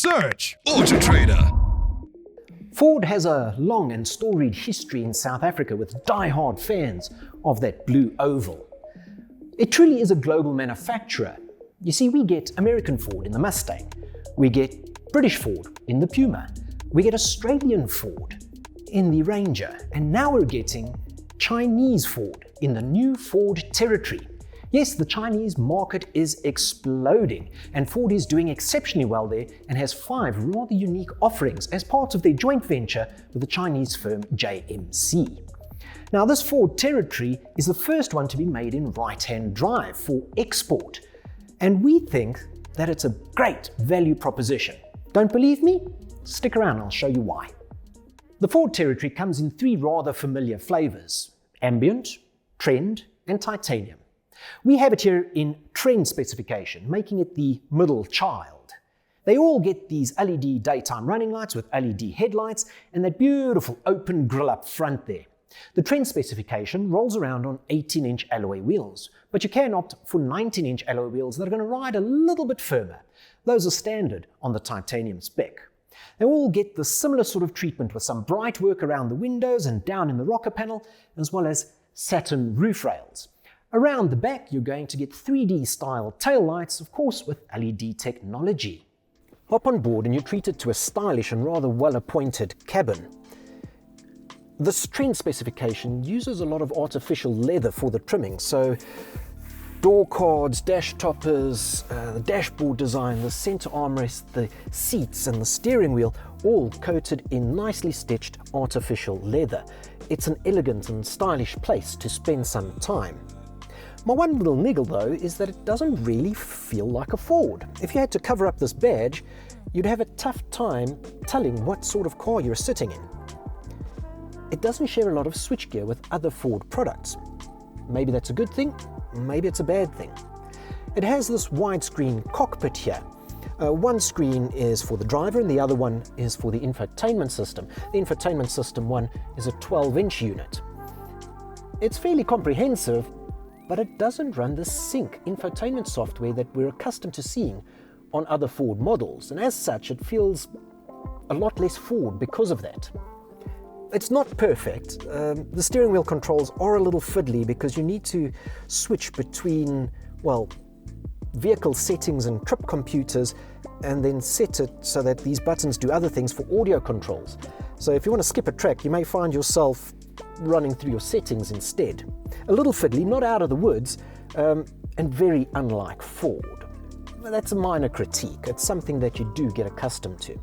Search AutoTrader. Ford has a long and storied history in South Africa with die-hard fans of that blue oval. It truly is a global manufacturer. You see, we get American Ford in the Mustang, we get British Ford in the Puma, we get Australian Ford in the Ranger, and now we're getting Chinese Ford in the new Ford territory. Yes, the Chinese market is exploding, and Ford is doing exceptionally well there and has 5 rather unique offerings as part of their joint venture with the Chinese firm JMC. Now, this Ford territory is the first one to be made in right-hand drive for export, and we think that it's a great value proposition. Don't believe me? Stick around, I'll show you why. The Ford territory comes in 3 rather familiar flavors: ambient, trend, and titanium. We have it here in trend specification, making it the middle child. They all get these LED daytime running lights with LED headlights and that beautiful open grille up front there. The trend specification rolls around on 18-inch alloy wheels, but you can opt for 19-inch alloy wheels that are going to ride a little bit firmer. Those are standard on the titanium spec. They all get the similar sort of treatment with some bright work around the windows and down in the rocker panel, as well as satin roof rails. Around the back, you're going to get 3D style tail lights, of course with LED technology. Hop on board and you're treated to a stylish and rather well-appointed cabin. This trend specification uses a lot of artificial leather for the trimming, so door cards, dash toppers, the dashboard design, the center armrest, the seats and the steering wheel, all coated in nicely stitched artificial leather. It's an elegant and stylish place to spend some time. My one little niggle though is that it doesn't really feel like a Ford. If you had to cover up this badge, you'd have a tough time telling what sort of car you're sitting in. It doesn't share a lot of switchgear with other Ford products. Maybe that's a good thing, maybe it's a bad thing. It has this widescreen cockpit here. One screen is for the driver and the other one is for the infotainment system. The infotainment system one is a 12-inch unit. It's fairly comprehensive, but it doesn't run the sync infotainment software that we're accustomed to seeing on other Ford models, and as such it feels a lot less Ford because of that. It's not perfect. The steering wheel controls are a little fiddly because you need to switch between, well, vehicle settings and trip computers and then set it so that these buttons do other things for audio controls. So if you want to skip a track, you may find yourself running through your settings instead. A little fiddly, not out of the woods, and very unlike Ford. That's a minor critique. It's something that you do get accustomed to.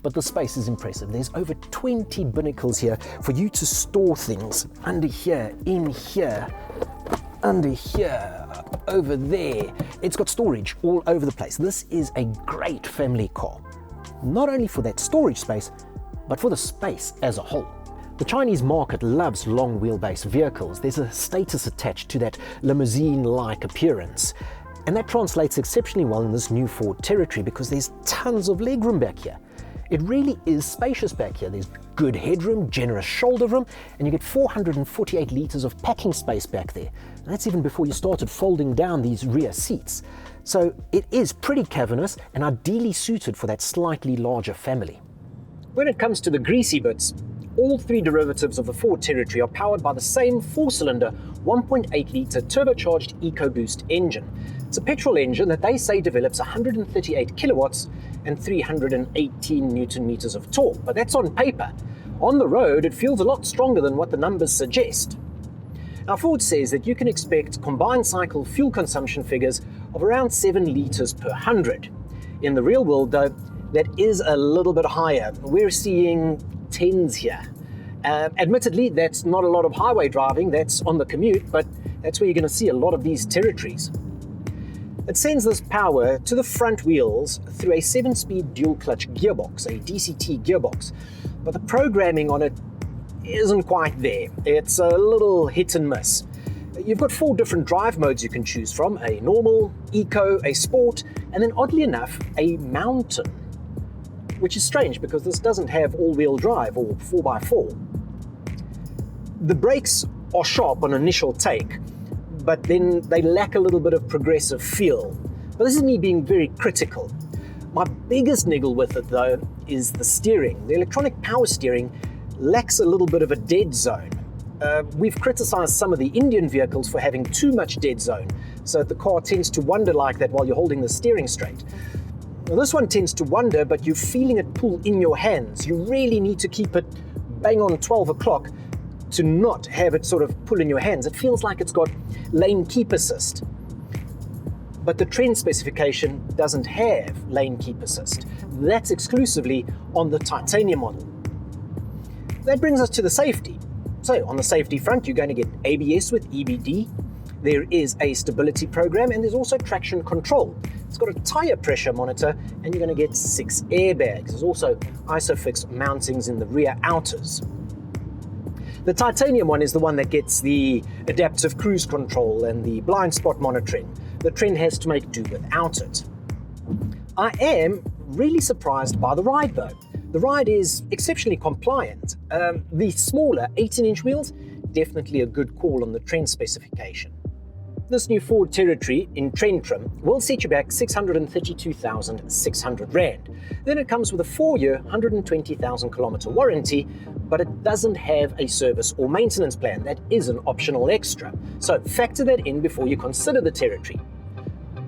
But the space is impressive. There's over 20 binnacles here for you to store things under here, in here, under here, over there. It's got storage all over the place. This is a great family car, not only for that storage space, but for the space as a whole. The Chinese market loves long wheelbase vehicles. There's a status attached to that limousine-like appearance. And that translates exceptionally well in this new Ford territory because there's tons of legroom back here. It really is spacious back here. There's good headroom, generous shoulder room, and you get 448 litres of packing space back there. And that's even before you started folding down these rear seats. So it is pretty cavernous and ideally suited for that slightly larger family. When it comes to the greasy bits, all 3 derivatives of the Ford territory are powered by the same 4-cylinder 1.8-litre turbocharged EcoBoost engine. It's a petrol engine that they say develops 138 kilowatts and 318 newton meters of torque, but that's on paper. On the road, it feels a lot stronger than what the numbers suggest. Now, Ford says that you can expect combined cycle fuel consumption figures of around 7 litres per 100. In the real world, though, that is a little bit higher. We're seeing 10s here. Admittedly, that's not a lot of highway driving, that's on the commute, but that's where you're going to see a lot of these territories. It sends this power to the front wheels through a 7-speed dual-clutch gearbox, a DCT gearbox, but the programming on it isn't quite there. It's a little hit and miss. You've got 4 different drive modes you can choose from: a normal, eco, a sport, and then oddly enough, a mountain, which is strange because this doesn't have all-wheel drive or 4x4. The brakes are sharp on initial take, but then they lack a little bit of progressive feel. But this is me being very critical. My biggest niggle with it though is the steering. The electronic power steering lacks a little bit of a dead zone. We've criticized some of the Indian vehicles for having too much dead zone, so the car tends to wander like that while you're holding the steering straight. Now, this one tends to wander, but you're feeling it pull in your hands. You really need to keep it bang on 12 o'clock to not have it sort of pull in your hands. It feels like it's got lane keep assist. But the trend specification doesn't have lane keep assist. That's exclusively on the titanium model. That brings us to the safety. So on the safety front, you're going to get ABS with EBD. There is a stability program, and there's also traction control. It's got a tire pressure monitor, and you're going to get 6 airbags. There's also ISOFIX mountings in the rear outers. The titanium one is the one that gets the adaptive cruise control and the blind spot monitoring. The Trend has to make do without it. I am really surprised by the ride though. The ride is exceptionally compliant. The smaller 18-inch wheels, definitely a good call on the Trend specification. This new Ford Territory in Trend trim will set you back 632,600 Rand. Then it comes with a 4-year, 120,000 kilometer warranty, but it doesn't have a service or maintenance plan. That is an optional extra. So factor that in before you consider the Territory.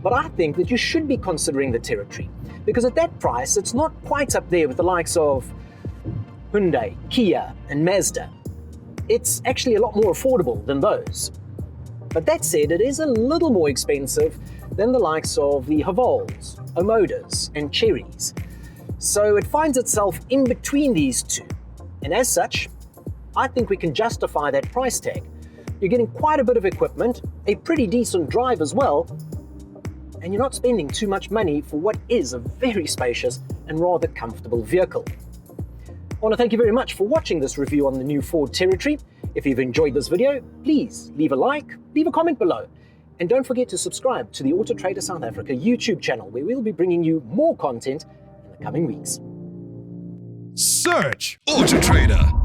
But I think that you should be considering the Territory, because at that price, it's not quite up there with the likes of Hyundai, Kia, and Mazda. It's actually a lot more affordable than those. But that said, it is a little more expensive than the likes of the Havols, Omodas, and Cherries. So it finds itself in between these two. And as such, I think we can justify that price tag. You're getting quite a bit of equipment, a pretty decent drive as well, and you're not spending too much money for what is a very spacious and rather comfortable vehicle. I want to thank you very much for watching this review on the new Ford Territory. If you've enjoyed this video, please leave a like, leave a comment below, and don't forget to subscribe to the AutoTrader South Africa YouTube channel, where we'll be bringing you more content in the coming weeks. Search AutoTrader.